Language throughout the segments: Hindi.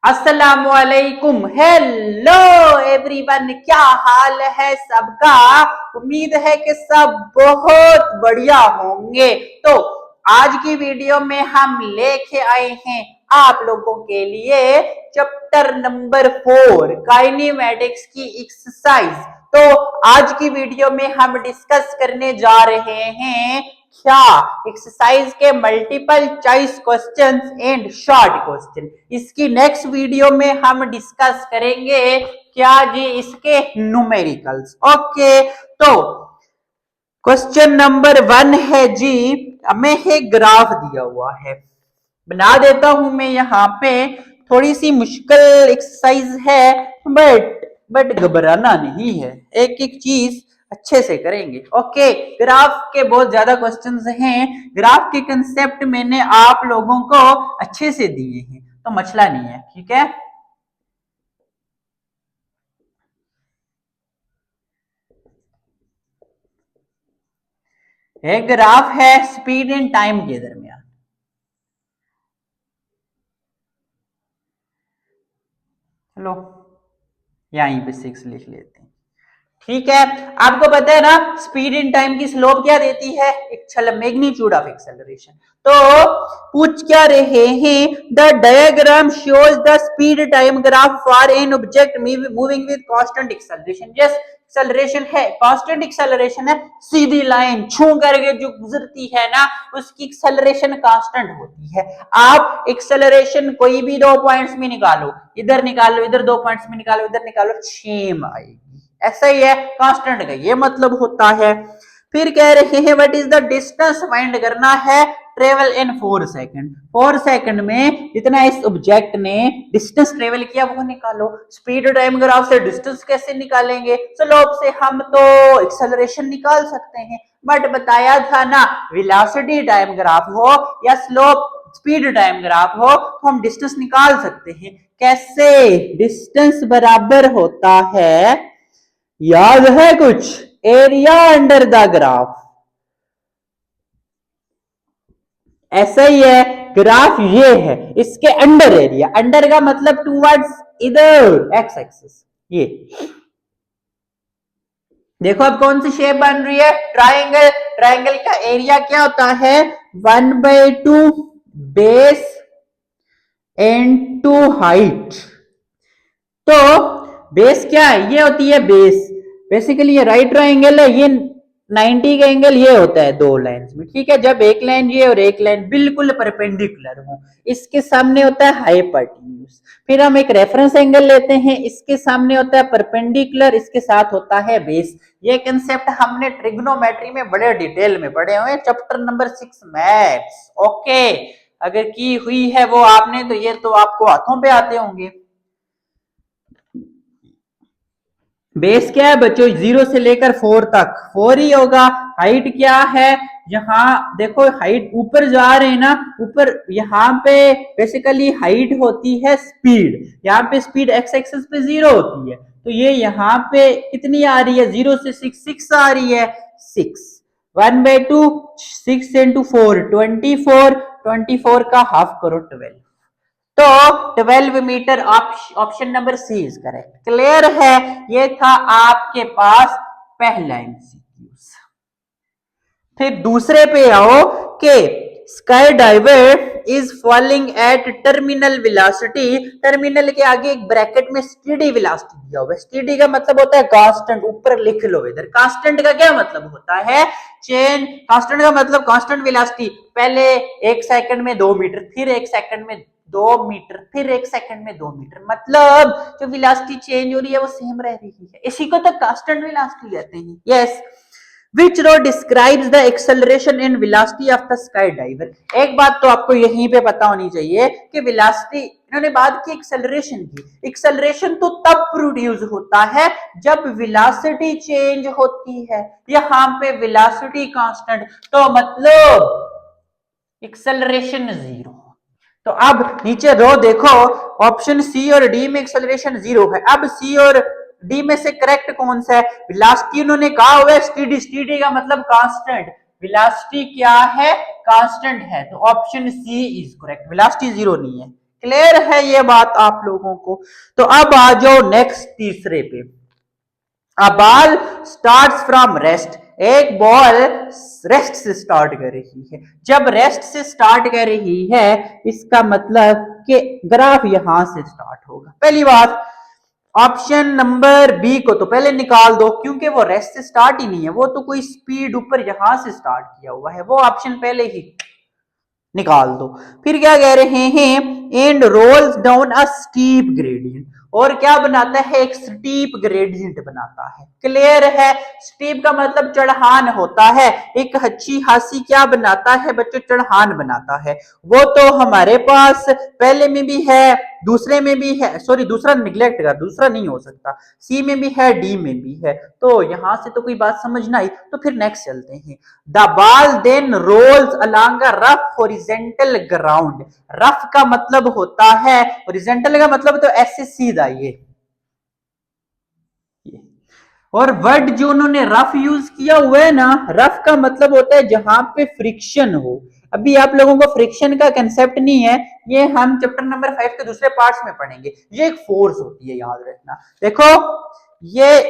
अस्सलामुअलैकुम। हेलो एवरीवन, क्या हाल है सबका। उम्मीद है कि सब बहुत बढ़िया होंगे। तो आज की वीडियो में हम लेके आए हैं आप लोगों के लिए चैप्टर नंबर 4 काइनेमेटिक्स की एक्सरसाइज। तो आज की वीडियो में हम डिस्कस करने जा रहे हैं क्या एक्सरसाइज के multiple choice questions and short question. इसकी नेक्स्ट वीडियो में हम डिस्कस करेंगे क्या जी इसके न्यूमेरिकल्स। ओके, तो क्वेश्चन नंबर 1 है जी, हमें एक ग्राफ दिया हुआ है, बना देता हूं मैं यहाँ पे। थोड़ी सी मुश्किल एक्सरसाइज है बट घबराना नहीं है, एक एक चीज अच्छे से करेंगे। ओके, ग्राफ के बहुत ज्यादा क्वेश्चंस हैं। ग्राफ के कंसेप्ट मैंने आप लोगों को अच्छे से दिए हैं, तो मसला नहीं है, ठीक है। एक ग्राफ है स्पीड एंड टाइम के दरमियान। चलो यहीं पे 6 लिख लेते हैं, ठीक है। आपको पता है ना स्पीड इन टाइम की स्लोप क्या देती है, एक मैग्नीट्यूड ऑफ एक्सेलरेशन। तो पूछ क्या रहे हैं, the diagram shows the speed time graph for an object moving with constant acceleration. Yes, acceleration है, कांस्टेंट एक्सेलरेशन है, सीधी लाइन छू करके जो गुजरती है ना उसकी एक्सेलरेशन कांस्टेंट होती है। आप एक्सेलरेशन कोई भी 2 पॉइंट्स में निकालो, इधर निकालो, इधर 2 पॉइंट्स में निकालो, इधर निकालो, सेम आएगी। ऐसा ही है, कांस्टेंट का ये मतलब होता है। फिर कह रहे हैं what is the distance find करना है, ट्रेवल इन 4 सेकंड। 4 सेकंड में जितना इस ऑब्जेक्ट ने डिस्टेंस ट्रेवल किया वो निकालो। स्पीड टाइम ग्राफ से डिस्टेंस कैसे निकालेंगे, स्लोप से हम तो एक्सेलरेशन निकाल सकते हैं, बट बताया था ना वेलोसिटी टाइम ग्राफ हो या स्लोप स्पीड टाइम ग्राफ हो तो हम डिस्टेंस निकाल सकते हैं। कैसे, डिस्टेंस बराबर होता है, याद है कुछ, एरिया अंडर द ग्राफ। ऐसा ही है, ग्राफ ये है, इसके अंडर एरिया, अंडर का मतलब टूवर्ड्स इधर एक्स एक्सिस। ये देखो अब कौन सी शेप बन रही है, ट्राइंगल। ट्राइंगल का एरिया क्या होता है, 1/2 बेस इनटू हाइट। तो बेस क्या है, ये होती है बेस। बेसिकली ये राइट ट्राइंगल है, ये 90 का एंगल ये होता है दो लाइंस में, ठीक है। जब एक लाइन ये और एक लाइन बिल्कुल परपेंडिकुलर हो, इसके सामने होता है हाइपोटेन्यूज। फिर हम एक रेफरेंस एंगल लेते हैं, इसके सामने होता है परपेंडिकुलर, इसके साथ होता है बेस। ये कंसेप्ट हमने ट्रिग्नोमेट्री में बड़े डिटेल में पढ़े हुए, चैप्टर नंबर 6 मैथ्स। ओके, अगर की हुई है वो आपने तो ये तो आपको हाथों पे आते होंगे। बेस क्या है बच्चों, 0 से लेकर 4 तक 4 ही होगा। हाइट क्या है, यहाँ देखो हाइट ऊपर जा रहे हैं ना, ऊपर यहाँ पे बेसिकली हाइट होती है स्पीड, यहाँ पे स्पीड एक्स एक्सिस पे 0 होती है, तो ये यहाँ पे कितनी आ रही है, 0 से 6 आ रही है, 6 1/2 6 into 4 24, 24 का हाफ करो 12, तो 12 metre. Option number C is correct. Clear है, ये था आपके पास पहला एमसीक्यू। फिर दूसरे पे आओ कि sky diver is falling at terminal velocity. Terminal के आगे एक ब्रैकेट में स्टेडी वेलोसिटी दिया हुआ है। स्टेडी का मतलब होता है कांस्टेंट, ऊपर लिख लो इधर। कांस्टेंट का क्या मतलब होता है, चेन। कांस्टेंट का मतलब कांस्टेंट वेलोसिटी, पहले 1 सेकंड में 2 मीटर, फिर 1 सेकंड में 2 मीटर, फिर 1 सेकंड में 2 मीटर, मतलब जो वेलोसिटी चेंज हो रही है वो सेम रह रही है, इसी को तो कांस्टेंट वेलोसिटी कहते हैं। Yes, Which row describes the acceleration and velocity of the skydiver? एक बात तो आपको यहीं पे पता होनी चाहिए कि वेलोसिटी, इन्होंने बात की एक्सेलरेशन की। एक्सेलरेशन तो तब प्रोड्यूस होता है जब वेलोसिटी चेंज होती है, यहाँ पे वेलोसिटी कांस्टेंट, तो मतलब एक्सेलरेशन 0। तो अब नीचे रो देखो, ऑप्शन सी और डी में एक्सेलरेशन 0 है। अब सी और डी में से करेक्ट कौन सा है, वेलोसिटी उन्होंने कहा हुआ है स्टेडी, स्टेडी का मतलब कांस्टेंट, वेलोसिटी क्या है, कांस्टेंट है, तो option C is correct. Velocity 0 नहीं है, क्लियर है ये बात आप लोगों को? तो अब आ जाओ नेक्स्ट तीसरे पे। A ball starts from rest, एक बॉल रेस्ट से स्टार्ट कर रही है। जब रेस्ट से स्टार्ट कर रही है इसका मतलब कि ग्राफ यहां से स्टार्ट होगा। पहली बात, ऑप्शन नंबर बी को तो पहले निकाल दो क्योंकि वो रेस्ट से स्टार्ट ही नहीं है, वो तो कोई स्पीड ऊपर यहां से स्टार्ट किया हुआ है, वो ऑप्शन पहले ही निकाल दो। फिर क्या कह रहे हैं, and rolls down a steep gradient, और क्या बनाता है, एक स्टीप ग्रेडियंट बनाता है। क्लियर है? स्टीप का मतलब चढ़ान होता है। एक अच्छी खासी क्या बनाता है बच्चों, चढ़ान बनाता है। वो तो हमारे पास पहले में भी है, दूसरे में भी है, सॉरी दूसरा निग्लेक्ट कर, दूसरा नहीं हो सकता, सी में भी है, डी में भी है। तो यहां से तो कोई बात समझ ना आई, तो फिर नेक्स्ट चलते हैं। The ball then rolls along a rough horizontal ground. Rough का मतलब होता है, हॉरिजॉन्टल का मतलब तो ऐसे सीधा ये। और वर्ड जो उन्होंने रफ यूज किया हुआ है ना, रफ का मतलब होता है जहां पे फ्रिक्शन हो। अभी आप लोगों को फ्रिक्शन का कंसेप्ट नहीं है, ये हम चैप्टर नंबर 5 के दूसरे पार्ट्स में पढ़ेंगे। ये एक फोर्स होती है, याद रखना। देखो ये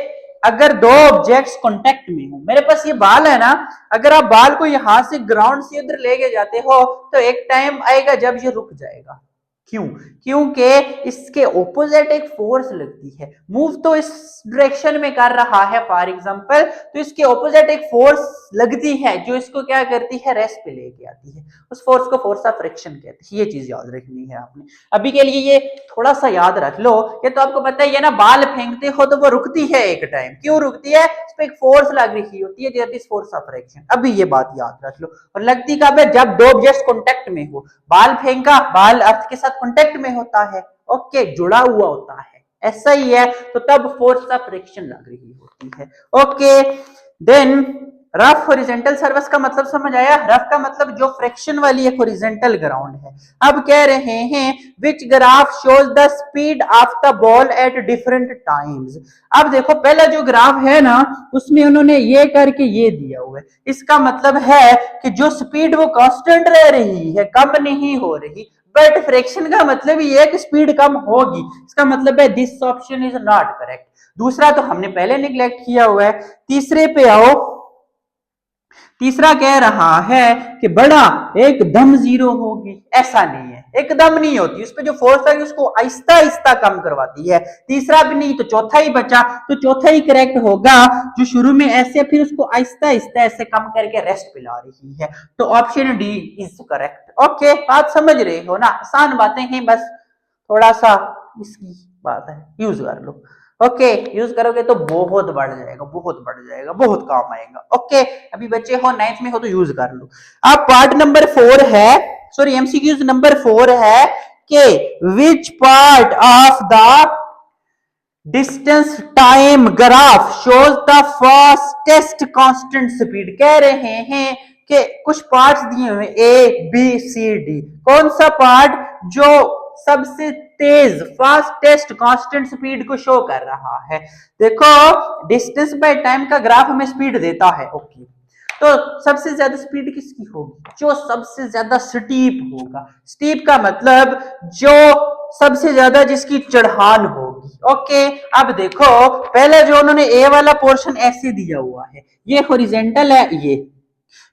अगर दो ऑब्जेक्ट्स कांटेक्ट में हो, मेरे पास ये बाल है ना, अगर आप बाल को यहां से ग्राउंड से उधर लेके जाते हो तो एक टाइम आएगा जब ये रुक जाएगा। क्यों? क्योंकि इसके ऑपोजिट एक फोर्स लगती है। मूव तो इस डायरेक्शन में कर रहा है फॉर एग्जांपल, तो इसके ऑपोजिट एक फोर्स लगती है जो इसको क्या करती है, रेस्ट पे लेके आती है। उस फोर्स को फोर्स ऑफ फ्रिक्शन कहते हैं। ये चीज याद रखनी है आपने। अभी के लिए ये थोड़ा सा याद रख लो। ये तो आपको पता ही है ना, बाल फेंकते हो तो वो रुकती है एक टाइम। क्यों रुकती है? इस पे एक फोर्स लग रही होती है, that is force of friction. अभी ये बात याद रख लो। और लगती कब है? जब दो ऑब्जेक्ट्स कांटेक्ट में हो। बाल फेंका, बाल अर्थ के साथ कांटेक्ट में होता है, ओके, जुड़ा हुआ होता है, ऐसा ही है, तो तब फोर्स ऑफ फ्रिक्शन लग रही होती है। Okay, then rough horizontal surface का मतलब समझ आया? रफ का मतलब जो फ्रिक्शन वाली एक हॉरिजॉन्टल ग्राउंड है। अब कह रहे हैं which graph shows the speed of the ball at different times. अब देखो पहला जो ग्राफ है ना, उसमें उन्होंने ये करके ये दिया हुआ है। इसका मतलब है कि जो स्पीड वो कांस्टेंट रह रही है, कम नहीं हो रही। बट फ्रिक्शन का मतलब ये है कि स्पीड कम होगी। इसका मतलब है this option is not correct. दूसरा तो हमने पहले निग्लेक्ट किया हुआ है। तीसरे पे आओ। तीसरा कह रहा है कि बड़ा एकदम जीरो होगी, ऐसा नहीं है, एकदम नहीं होती। उस पर जो फोर्स है उसको आहिस्ता आहिस्ता कम करवाती है। तीसरा भी नहीं, तो चौथा ही बचा, तो चौथा ही करेक्ट होगा, जो शुरू में ऐसे फिर उसको आहिस्ता आहिस्ता ऐसे कम करके रेस्ट पे ला रही है। तो option D is correct. Okay, बात समझ रहे हो ना? आसान बातें हैं, बस थोड़ा सा इसकी बात है, यूज कर लो। ओके, यूज करोगे तो बहुत बढ़ जाएगा, बहुत बढ़ जाएगा, बहुत काम आएगा। ओके, अभी बच्चे हो 9th में हो तो यूज कर लो। अब पार्ट नंबर 4 है, सॉरी एमसीक्यूज नंबर 4 है कि which part of the distance time graph shows the fastest constant speed. कह रहे हैं कि कुछ पार्ट्स दिए हुए ए बी सी डी, कौन सा पार्ट जो सबसे तेज फास्टेस्ट कांस्टेंट स्पीड को शो कर रहा है? देखो डिस्टेंस बाय टाइम का ग्राफ हमें स्पीड देता है, ओके, तो सबसे ज्यादा स्पीड किसकी होगी? जो सबसे ज्यादा स्टीप होगा। स्टीप का मतलब जो सबसे ज्यादा जिसकी चढ़ान होगी। ओके, अब देखो पहले जो उन्होंने ए वाला पोर्शन ऐसे दिया हुआ है, ये हॉरिजॉन्टल है, ये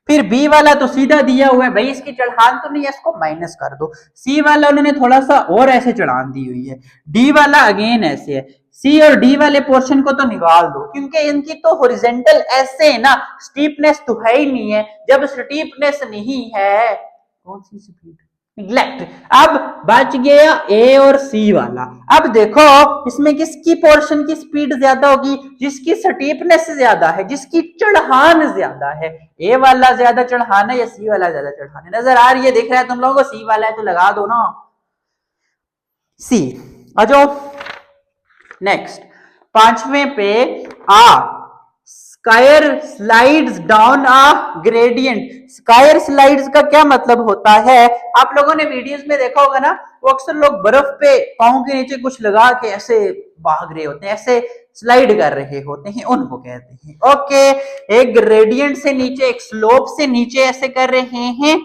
फिर बी वाला तो सीधा दिया हुआ है, भाई इसकी चढ़ान तो नहीं है, इसको माइनस कर दो। सी वाला उन्होंने थोड़ा सा और ऐसे चढ़ान दी हुई है। डी वाला अगेन ऐसे है। सी और डी वाले पोर्शन को तो निकाल दो क्योंकि इनकी तो हॉरिजॉन्टल ऐसे है ना, स्टीपनेस तो है ही नहीं है। जब स्टीपनेस नहीं है, कौन सी स्पीड? निग्लेक्ट। अब बच गया ए और सी वाला। अब देखो इसमें किसकी पोर्शन की स्पीड ज्यादा होगी? जिसकी स्टीपनेस ज्यादा है, जिसकी चढ़ान ज्यादा है। ए वाला ज्यादा चढ़ान है या सी वाला ज्यादा चढ़ान है? नजर आ रही है, दिख रहा है तुम लोगों को? सी वाला है तो लगा दो ना सी। आ जाओ नेक्स्ट, 5वें पे a square slides down a gradient. Square slides का क्या मतलब होता है? आप लोगों ने वीडियोस में देखा होगा ना, वो अक्सर लोग बर्फ पे पांव के नीचे कुछ लगा के ऐसे भाग रहे होते हैं, ऐसे स्लाइड कर रहे होते हैं, उनको कहते हैं। ओके, एक ग्रेडियंट से नीचे, एक स्लोप से नीचे ऐसे कर रहे हैं,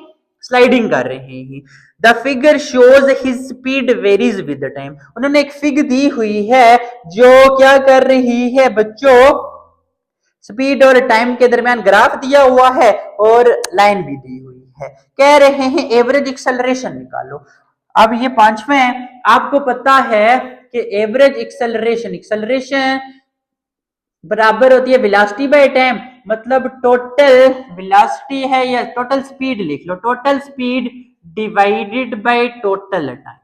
स्लाइडिंग कर रहे हैं। The figure shows his speed varies with the time. उन्होंने एक फिग दी हुई है जो क्या कर रही है बच्चों, स्पीड और टाइम के दरमियान ग्राफ दिया हुआ है और लाइन भी दी हुई है। कह रहे हैं एवरेज एक्सेलरेशन निकालो। अब ये पांचवें, आपको पता है कि एवरेज एक्सेलरेशन, एक्सेलरेशन बराबर होती है वेलोसिटी बाय टाइम, मतलब टोटल वेलोसिटी है या टोटल स्पीड लिख लो, total speed divided by total time.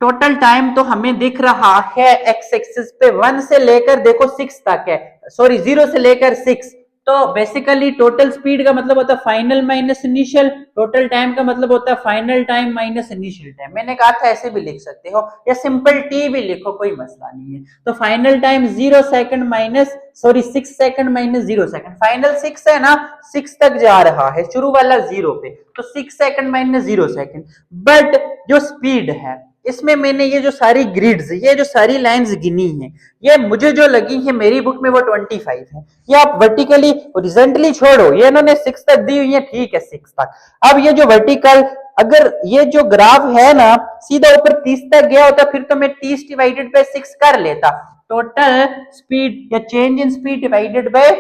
Total time तो हमें दिख रहा है एक्स एक्सिस पे 1 से लेकर देखो 6 तक है, सॉरी 0 से लेकर 6। तो बेसिकली टोटल स्पीड का मतलब होता है final minus initial, total time का मतलब होता है final time minus initial time. मैंने कहा था ऐसे भी लिख सकते हो या सिंपल टी भी लिखो, कोई मसला नहीं है। तो final time 0 second minus, sorry 6 second minus 0 second, final 6 है ना, 6 तक जा रहा है, शुरू वाला 0 पे, तो 6 सेकंड माइनस 0 सेकंड। बट जो स्पीड है इसमें मैंने ये जो सारी ग्रिड्स, ये जो सारी लाइंस गिनी है, ये मुझे जो लगी है मेरी बुक में वो 25 है। ये आप वर्टिकली हॉरिजॉन्टली छोड़ो, ये इन्होंने 6 तक दी हुई है, ठीक है 6 तक। अब ये जो वर्टिकल, अगर ये जो ग्राफ है ना सीधा ऊपर 30 तक गया होता फिर तो मैं 30 डिवाइडेड बाय 6 कर लेता, टोटल स्पीड या change in speed divided by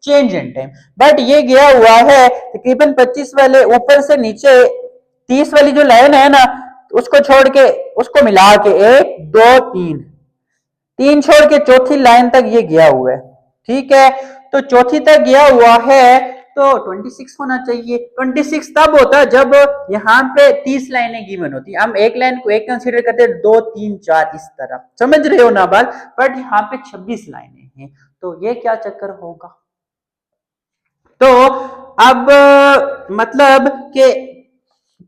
change in time. But ये गया हुआ है तकरीबन 25 वाले ऊपर से नीचे 30 वाली जो लाइन है ना उसको छोड़ के, उसको मिला के 1 2 3 3 छोड़ के चौथी लाइन तक ये गया हुआ है, ठीक है। तो चौथी तक गया हुआ है तो 26 होना चाहिए। 26 तब होता है जब यहाँ पे 30 लाइनें गिवन होती है। हम एक लाइन को एक कंसीडर करते हैं, 2 3 4 इस तरह, समझ रहे हो ना बात। बट यहाँ पे 26 लाइनें हैं, तो ये क्या चक्कर होगा। तो अब मतलब कि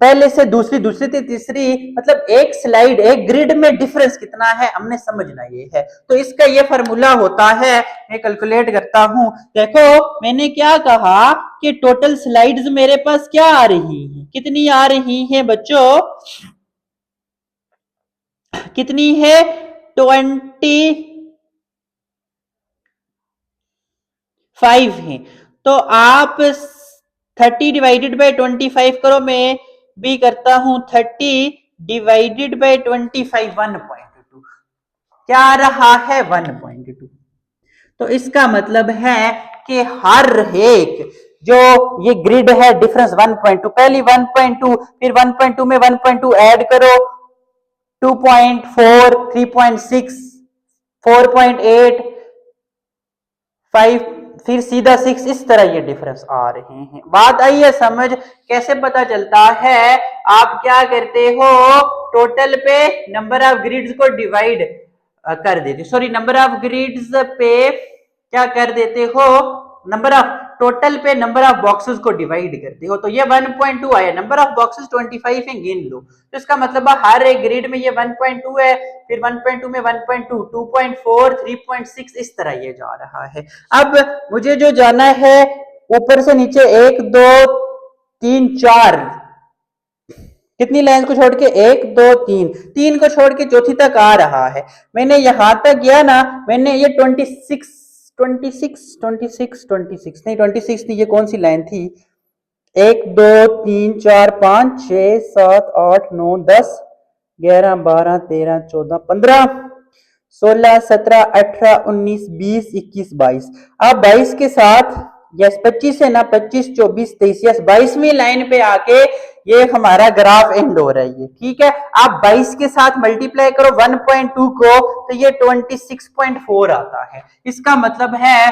पहले से दूसरी, दूसरी से तीसरी, मतलब एक स्लाइड, एक ग्रिड में डिफरेंस कितना है हमने समझना ये है। तो इसका ये फॉर्मूला होता है, मैं कैलकुलेट करता हूं। देखो मैंने क्या कहा कि टोटल स्लाइड्स मेरे पास क्या आ रही हैं, कितनी आ रही हैं बच्चों, कितनी है 25 है। तो आप 30 डिवाइडेड बाय 25 करो, मैं भी करता हूं 30 डिवाइडेड बाय 25 1.2, क्या आ रहा है 1.2। तो इसका मतलब है कि हर एक जो ये ग्रिड है डिफरेंस 1.2, पहली 1.2, फिर 1.2 में 1.2 ऐड करो 2.4 3.6 4.8 5, फिर सीधा 6, इस तरह ये डिफरेंस आ रहे हैं। बात आई है समझ, कैसे पता चलता है, आप क्या करते हो टोटल पे नंबर ऑफ ग्रिड्स को डिवाइड कर देते, सॉरी नंबर ऑफ ग्रिड्स पे क्या कर देते हो, नंबर ऑफ टोटल पे नंबर ऑफ बॉक्सेस को डिवाइड करते हो। तो ये 1.2 आया, नंबर ऑफ बॉक्सेस 25 है, गिन लो। तो इसका मतलब हर एक ग्रिड में ये 1.2 है, फिर 1.2 में 1.2 2.4 3.6 इस तरह ये जा रहा है। अब मुझे जो जाना है ऊपर से नीचे 1 2 3 4, कितनी लाइन को छोड़ के 1 2 3 3 को छोड़ के चौथी तक आ रहा है। मैंने यहां तक गया ना, मैंने ये 26 नहीं 26 नहीं, ये कौन सी लाइन थी, 1 2 3 4 5 6 7 8 9 10 11 12 13 14 15 16 17 18 19 20 21 22। अब 22 के साथ यस 25 है ना, 25 24 23 यस 22वीं लाइन पे आके ये हमारा ग्राफ एंड हो रहा है, ठीक है। आप 22 के साथ मल्टीप्लाई करो 1.2 को तो ये 26.4 आता है। इसका मतलब है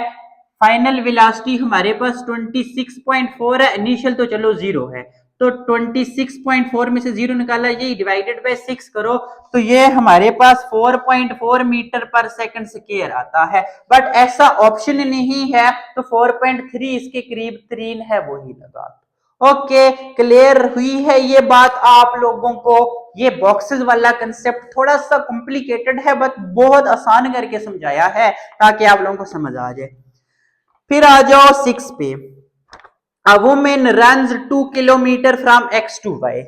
फाइनल वेलोसिटी हमारे पास 26.4 है, इनिशियल तो चलो 0 है, तो 26.4 में से 0 निकाला, ये डिवाइडेड बाय 6 करो तो ये हमारे पास 4.4 मीटर पर सेकंड स्क्वायर आता है। बट ऐसा ऑप्शन नहीं है, तो 4.3 इसके करीब 3 है, वही लगा। ओके क्लियर हुई है ये बात आप लोगों को। ये बॉक्सेस वाला कंसेप्ट थोड़ा सा कॉम्प्लिकेटेड है, बट बहुत आसान करके समझाया है ताकि आप लोगों को समझ आ जाए। फिर आ जाओ 6 पे, A woman runs 2 kilometre from X to Y।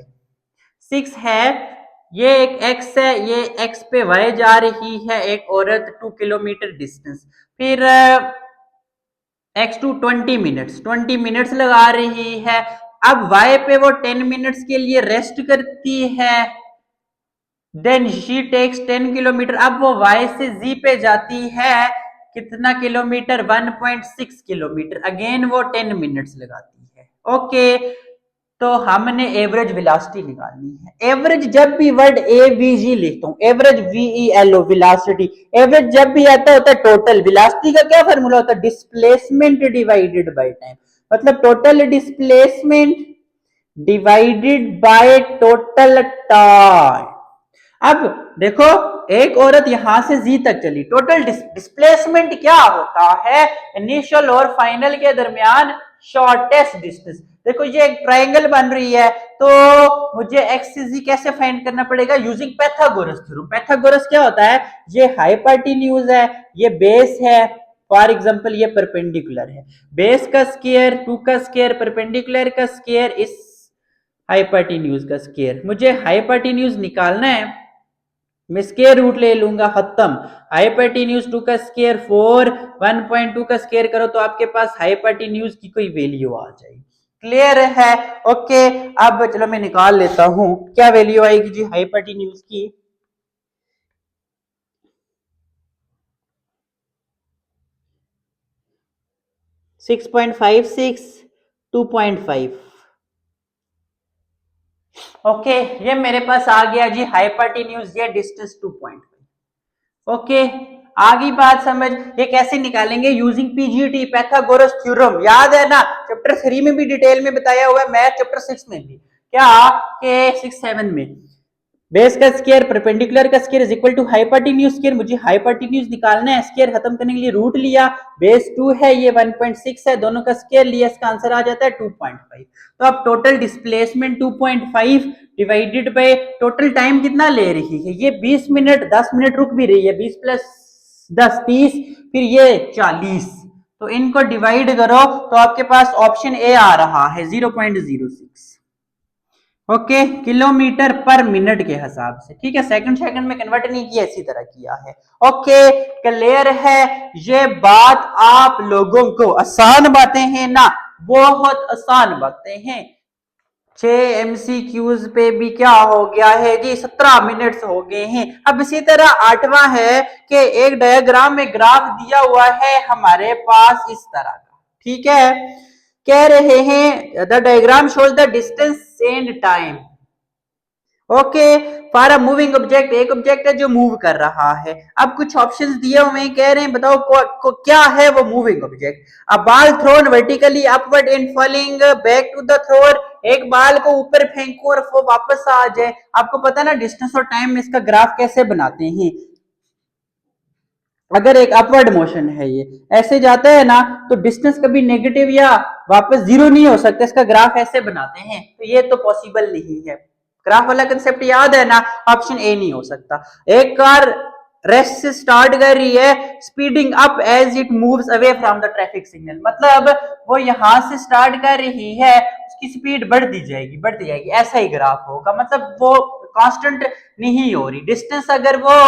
6 है, ये एक X है, ये X पे Y जा रही है एक औरत 2 किलोमीटर डिस्टेंस। फिर X to 20 मिनट्स लगा रही है, अब y पे वो 10 मिनट्स के लिए रेस्ट करती है, देन शी टेक्स 10 किलोमीटर। अब वो y से z पे जाती है, कितना किलोमीटर, 1.6 किलोमीटर, अगेन वो 10 मिनट्स लगाती है। ओके, तो हमने एवरेज वेलोसिटी निकालनी है। एवरेज जब भी वर्ड एवीजी लिखता हूं, एवरेज वीईएलओ वेलोसिटी, एवरेज जब भी आता होता है टोटल वेलोसिटी का क्या फॉर्मूला होता है, डिस्प्लेसमेंट डिवाइडेड बाय टाइम, मतलब total displacement divided by total time. अब देखो, एक औरत यहां से जी तक चली, टोटल डिस्प्लेसमेंट क्या होता है, इनिशियल और फाइनल के दरमियान शॉर्टेस्ट डिस्टेंस। देखो ये एक ट्रायंगल बन रही है, तो मुझे एक्स जी कैसे फाइंड करना पड़ेगा, यूजिंग पैथागोरस थ्योरम। पैथागोरस क्या होता है, ये हाइपोटेन्यूज है, ये बेस है, फॉर एग्जांपल ये परपेंडिकुलर है, बेस का स्क्वायर 2 का स्क्वायर परपेंडिकुलर का स्क्वायर इस हाइपोटेन्यूज का स्क्वायर। मुझे हाइपोटेन्यूज निकालना है, मैं स्क्वायर रूट ले लूंगा, खत्म। हाइपोटेन्यूज 2 का स्क्वायर 4, 1.2 का स्क्वायर करो तो आपके पास हाइपोटेन्यूज की कोई वैल्यू आ जाएगी। क्लियर है? ओके, अब चलो मैं निकाल लेता हूं, क्या वैल्यू आएगी जी हाइपोटेन्यूज की। 6.56, 2.5। ओके, ये मेरे पास आ गया जी हाइपोटेन्यूज, ये डिस्टेंस 2.5। ओके, आगे बात समझ, ये कैसे निकालेंगे, यूजिंग पीजीटी पैथागोरस थ्योरम। याद है ना, चैप्टर 3 में भी डिटेल में बताया हुआ है, मैथ चैप्टर 6 में भी, क्या के 6-7 में। बेस का स्क्वायर परपेंडिकुलर का square is equal to hypotenuse square. मुझे हाइपोटेन्यूज निकालना है, स्क्वायर खत्म करने के लिए रूट लिया, बेस 2 है, ये 1.6 है, दोनों का स्क्वायर लिया, इसका आंसर आ जाता है 2.5। तो अब total displacement 2.5 divided by total time कितना ले रही है, ये 20 मिनट, 10 मिनट रुक भी रही है, 20 प्लस 10 30, फिर ये 40, तो इनको डिवाइड करो तो आपके पास ऑप्शन ए आ रहा है 0.06। ओके, किलोमीटर पर मिनट के हिसाब से, ठीक है, सेकंड में कन्वर्ट नहीं किया, इसी तरह किया है। ओके, क्लियर है? ये बात आप लोगों को आसान बातें हैं ना, बहुत आसान बातें हैं। 6 MCQs पे भी क्या हो गया है जी, 17 मिनट्स हो गए हैं। अब इसी तरह 8वां है कि एक डायग्राम में ग्राफ दिया हुआ है हमारे पास इस तरह का, ठीक है, कह रहे हैं the diagram shows the distance and time. Okay, for a moving object, एक ऑब्जेक्ट है जो मूव कर रहा है। अब कुछ ऑप्शंस दिए हुए हैं, कह रहे हैं बताओ क्या है वो moving object. A ball thrown vertically upward and falling back to the thrower, एक बाल को ऊपर फेंको और वो वापस आ जाए। आपको पता है ना डिस्टेंस और टाइम में इसका ग्राफ कैसे बनाते हैं, अगर एक अपवर्ड मोशन है, ये ऐसे जाता है ना, तो डिस्टेंस कभी नेगेटिव या वापस जीरो नहीं हो सकता, इसका ग्राफ ऐसे बनाते हैं, तो ये तो पॉसिबल नहीं है। ग्राफ वाला कंसेप्ट याद है ना, ऑप्शन ए नहीं हो सकता। एक कार रेस्ट से स्टार्ट कर रही है, speeding up as it moves away from the traffic signal, मतलब वो यहां से स्टार्ट कर रही है, उसकी स्पीड बढ़ती जाएगी, ऐसा ही ग्राफ होगा, मतलब वो कांस्टेंट नहीं हो रही। डिस्टेंस अगर वो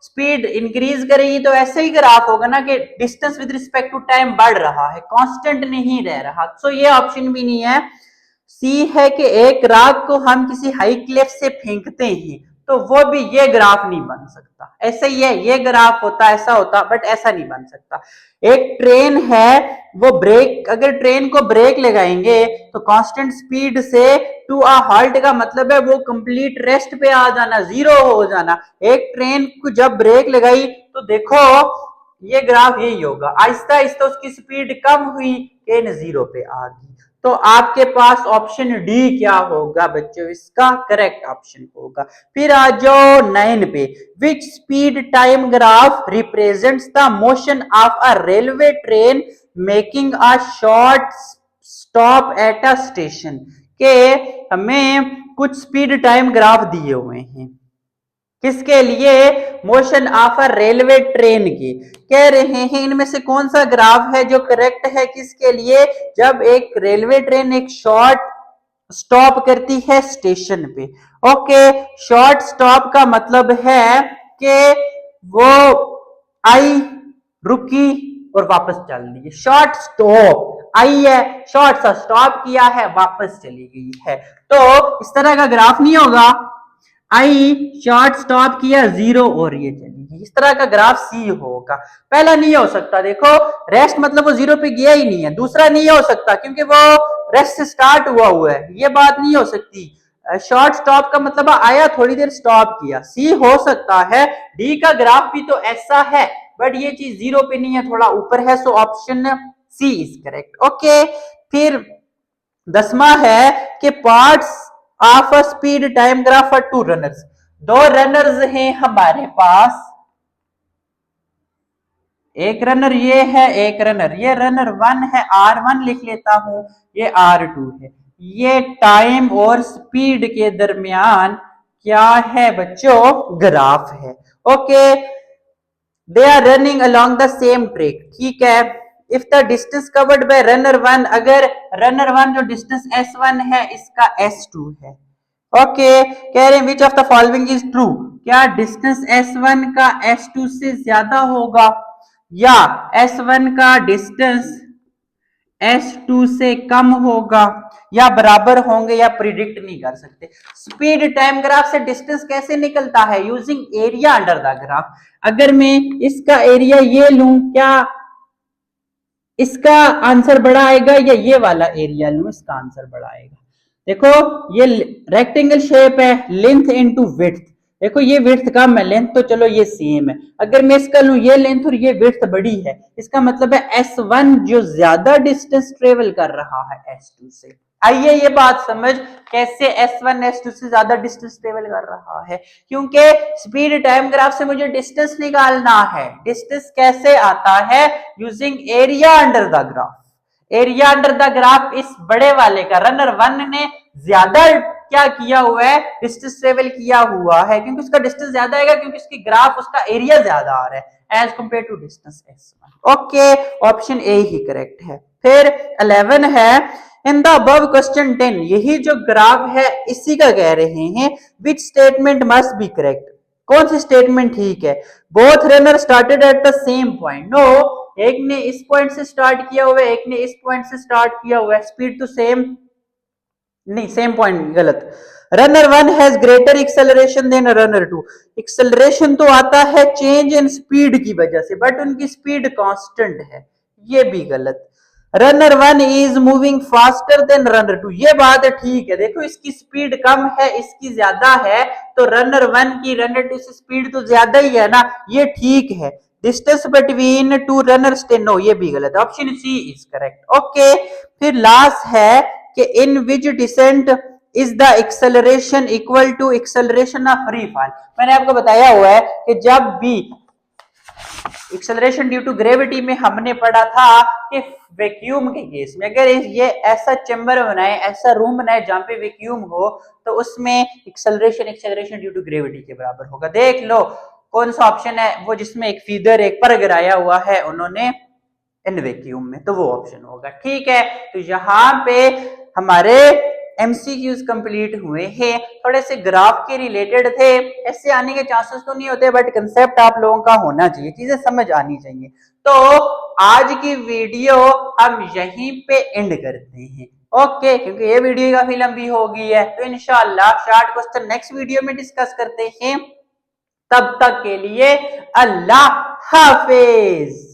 स्पीड इंक्रीज करेगी तो ऐसे ही ग्राफ होगा ना कि distance with respect to time बढ़ रहा है, कांस्टेंट नहीं रह रहा। तो ये ऑप्शन भी नहीं है। सी है कि एक राग को हम किसी हाई क्लिफ से फेंकते हैं, तो वो भी ये ग्राफ नहीं बन सकता। ऐसे ही है, ये ग्राफ होता ऐसा होता, बट ऐसा नहीं बन सकता। एक ट्रेन है, वो ब्रेक, अगर ट्रेन को ब्रेक लगाएंगे तो कांस्टेंट स्पीड से टू अ हॉल्ट का मतलब है वो कंप्लीट रेस्ट पे आ जाना, जीरो हो जाना। एक ट्रेन को जब ब्रेक लगाई तो देखो ये ग्राफ यही होगा, आहिस्ता आहिस्ता उसकी स्पीड कम हुई, ट्रेन जीरो पे आ गई। तो आपके पास ऑप्शन डी क्या होगा बच्चों, इसका करेक्ट ऑप्शन होगा। फिर आ जाओ 9 पे, विच speed time graph represents the motion of a railway train making a short stop at a station, के हमें कुछ स्पीड टाइम ग्राफ दिए हुए हैं, किसके लिए, motion of a railway train की। कह रहे हैं इनमें से कौन सा ग्राफ है जो करेक्ट है, किसके लिए, जब एक रेलवे ट्रेन एक शॉर्ट स्टॉप करती है स्टेशन पे। ओके, शॉर्ट स्टॉप का मतलब है कि वो आई, रुकी और वापस चल दी, शॉर्ट स्टॉप। आई है, शॉर्ट सा स्टॉप किया है, वापस चली गई है। तो इस तरह का ग्राफ नहीं होगा, आई शॉर्ट स्टॉप किया 0 और ये चली गई, इस तरह का ग्राफ सी होगा। पहला नहीं हो सकता, देखो रेस्ट मतलब वो 0 पे गया ही नहीं है। दूसरा नहीं हो सकता क्योंकि वो रेस्ट से स्टार्ट हुआ है, ये बात नहीं हो सकती। शॉर्ट स्टॉप का मतलब आया थोड़ी देर स्टॉप किया। सी हो सकता है, डी का ग्राफ भी तो ऐसा है बट ये चीज 0 पे नहीं है, थोड़ा ऊपर है, so option C is correct. Okay, फिर 10वां है कि parts of a speed time graph for 2 runners. 2 runners हैं हमारे पास, एक रनर ये है, एक रनर ये, रनर 1 है, R1 लिख लेता हूं, ये R2 है। ये टाइम और स्पीड के दरमियान क्या है बच्चों, ग्राफ है। Okay, they are running along the same track, ठीक है। If the distance covered by runner 1, अगर रनर 1 जो डिस्टेंस S1 है इसका S2 है। ओके, कह रहे हैं which of the following is true, क्या डिस्टेंस S1 का S2 से ज्यादा होगा या S1 का डिस्टेंस S2 से कम होगा, या बराबर होंगे, या प्रिडिक्ट नहीं कर सकते। स्पीड टाइम ग्राफ से डिस्टेंस कैसे निकलता है, using area under the graph. अगर मैं इसका एरिया ये लूं, क्या इसका आंसर बड़ा आएगा, या ये वाला एरिया लूं इसका आंसर बड़ा आएगा। देखो ये रेक्टेंगल शेप है, लेंथ इनटू विड्थ, देखो ये विड्थ कम है, लेंथ तो चलो ये सेम है। अगर मैं इसका लूं ये लेंथ और ये विड्थ बड़ी है, इसका मतलब है S1 जो ज्यादा डिस्टेंस ट्रेवल कर रहा है S2 से। आइए ये बात समझ, कैसे S1 S2 से ज्यादा डिस्टेंस ट्रेवल कर रहा है, क्योंकि स्पीड टाइम ग्राफ से मुझे डिस्टेंस निकालना है। डिस्टेंस कैसे आता है, using area under the graph. Area under the graph इस बड़े वाले का, रनर 1 ने ज्यादा क्या किया हुआ है, डिस्टेंस ट्रेवल किया हुआ है, क्योंकि उसका डिस्टेंस ज्यादा आएगा, क्योंकि उसकी ग्राफ उसका एरिया ज्यादा आ रहा है as compare to distance S1। Okay, option A ही करेक्ट है। फिर 11 है, इन द अबव क्वेश्चन 10, यही जो ग्राफ है इसी का कह रहे हैं, which statement must be correct, कौन सी स्टेटमेंट ठीक है। Both runner started at the same point, no, एक ने इस पॉइंट से स्टार्ट किया हुआ है, एक ने इस पॉइंट से स्टार्ट किया हुआ है, स्पीड तो सेम नहीं, सेम पॉइंट गलत। Runner 1 has greater acceleration than runner 2, acceleration तो आता है चेंज इन स्पीड की वजह से, बट उनकी स्पीड कांस्टेंट है, ये भी गलत। Runner 1 is moving faster than runner 2, ये बात ठीक है। देखो इसकी स्पीड कम है, इसकी ज्यादा है, तो रनर 1 की रनर 2 से स्पीड तो ज्यादा ही है ना, ये ठीक है। डिस्टेंस बिटवीन 2 रनर्स, नो ये भी गलत, option C is correct. Okay, फिर लास्ट है कि in which descent is the acceleration equal to acceleration of free fall. मैंने आपको बताया हुआ है कि जब भी एक्सेलरेशन ड्यू टू ग्रेविटी में हमने पढ़ा था कि वैक्यूम के केस में अगर ये ऐसा चैम्बर बनाए, ऐसा रूम बनाए जहां पे वैक्यूम हो, तो उसमें एक्सेलरेशन ड्यू टू ग्रेविटी के बराबर होगा। देख लो कौन सा ऑप्शन है वो जिसमें एक फीदर एक पर गिराया हुआ है उन्होंने इन वैक्यूम में, तो वो ऑप्शन होगा। ठीक है, तो यहाँ पे हमारे एमसीक्यूज कंप्लीट हुए हैं, थोड़े से ग्राफ के रिलेटेड थे, ऐसे आने के चांसेस तो नहीं होते बट कंसेप्ट आप लोगों का होना चाहिए, चीजें समझ आनी चाहिए। तो आज की वीडियो हम यहीं पे एंड करते हैं। ओके, क्योंकि ये वीडियो काफी लंबी हो गई है, तो इंशाल्लाह शार्ट क्वेश्चन नेक्स्ट वीडियो में डिस्कस करते हैं। तब तक के लिए अल्लाह हाफिज।